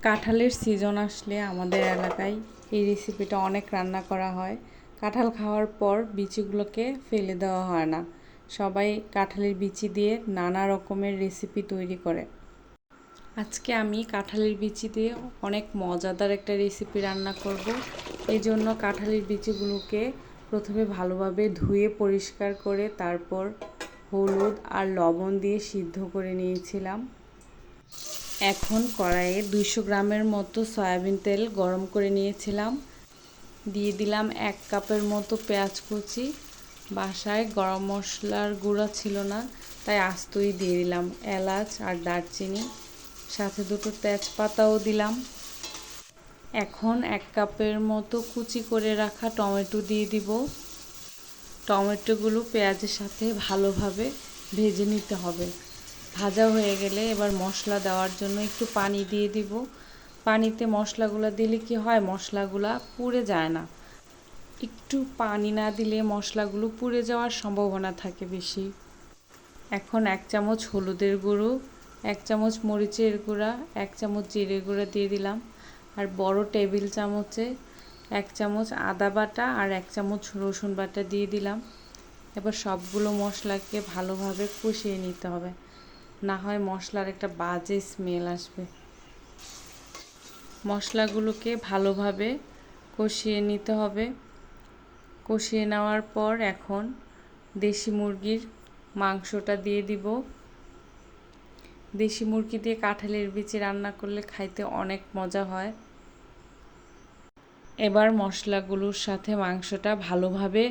কাঁঠালের সিজন আসলে আমাদের এলাকায় এই রেসিপিটা অনেক রান্না করা হয়। কাঁঠাল খাওয়ার পর বিচিগুলোকে ফেলে দেওয়া হয় না, সবাই কাঁঠালের বিচি দিয়ে নানা রকমের রেসিপি তৈরি করে। আজকে আমি কাঁঠালের বিচি দিয়ে অনেক মজাদার একটা রেসিপি রান্না করব। এই জন্য কাঁঠালের বিচিগুলোকে প্রথমে ভালোভাবে ধুয়ে পরিষ্কার করে তারপর হলুদ আর লবণ দিয়ে সিদ্ধ করে নিয়েছিলাম। এখন কড়াইয়ে 200 গ্রামের মতো সয়াবিন তেল গরম করে নিয়েছিলাম। দিয়ে দিলাম 1 কাপের মতো পেঁয়াজ কুচি। বাসায় গরম মশলার গুঁড়া ছিল না, তাই আস্তই দিয়ে দিলাম এলাচ আর দারচিনি, সাথে 2টো তেজপাতাও দিলাম। এখন 1 কাপের মতো কুচি করে রাখা টমেটো দিয়ে দিব। টমেটোগুলো পেঁয়াজের সাথে ভালোভাবে ভেজে নিতে হবে। ভাজা হয়ে গেলে এবার মশলা দেওয়ার জন্য একটু পানি দিয়ে দিব। পানিতে মশলাগুলো দিলে কি হয়, মশলাগুলো পুড়ে যায় না। একটু পানি না দিলে মশলাগুলো পুড়ে যাওয়ার সম্ভাবনা থাকে বেশি। এখন 1 চামচ হলুদের গুঁড়ো, 1 চামচ মরিচের গুঁড়া, 1 চামচ জিরে গুঁড়া দিয়ে দিলাম। আর বড় টেবিল চামচে 1 চামচ আদা বাটা আর 1 চামচ রসুন বাটা দিয়ে দিলাম। এবার সবগুলো মশলাকে ভালোভাবে কষিয়ে নিতে হবে, না হয় মশলার একটা বাজে স্মেল আসবে। মশলাগুলোকে ভালোভাবে কষিয়ে নিতে হবে। কষিয়ে নেওয়ার পর এখন দেশি মুরগির মাংসটা দিয়ে দিব। দেশি মুরগি দিয়ে কাঁঠালের বিচি রান্না করলে খাইতে অনেক মজা হয়। এবার মশলাগুলোর সাথে মাংসটা ভালোভাবে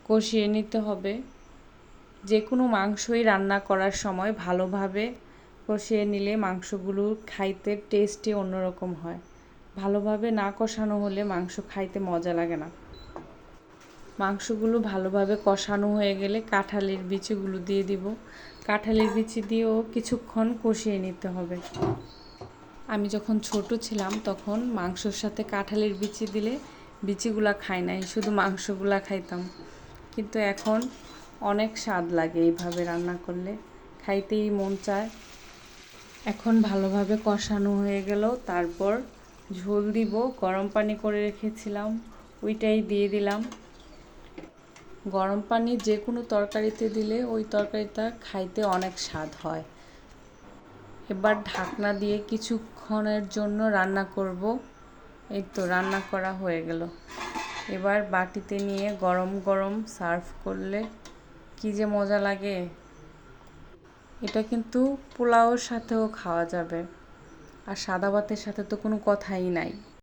কষিয়ে নিতে হবে। যে কোনো মাংসই রান্না করার সময় ভালোভাবে কষিয়ে নিলে মাংসগুলো খাইতে টেস্টই অন্যরকম হয়। ভালোভাবে না কষানো হলে মাংস খাইতে মজা লাগে না। মাংসগুলো ভালোভাবে কষানো হয়ে গেলে কাঁঠালের বিচিগুলো দিয়ে দিব। কাঁঠালের বিচি দিয়েও কিছুক্ষণ কষিয়ে নিতে হবে। আমি যখন ছোট ছিলাম তখন মাংসর সাথে কাঁঠালের বিচি দিলে বিচিগুলা খাই নাই, শুধু মাংসগুলা খাইতাম। কিন্তু এখন অনেক স্বাদ লাগে এইভাবে রান্না করলে, খাইতেই মন চায়। এখন ভালোভাবে কষানো হয়ে গেল, তারপর ঝোল দিব। গরম পানি করে রেখেছিলাম, ওইটাই দিয়ে দিলাম। গরম পানি যে কোনো তরকারিতে দিলে ওই তরকারিটা খাইতে অনেক স্বাদ হয়। এবার ঢাকনা দিয়ে কিছুক্ষণের জন্য রান্না করব। এই তো রান্না করা হয়ে গেল। এবার বাটিতে নিয়ে গরম গরম সার্ভ করলে কি যে মজা লাগে। এটা কিন্তু পোলাওর সাথেও খাওয়া যাবে, আর সাদা ভাতের সাথে তো কোনো কথাই নাই।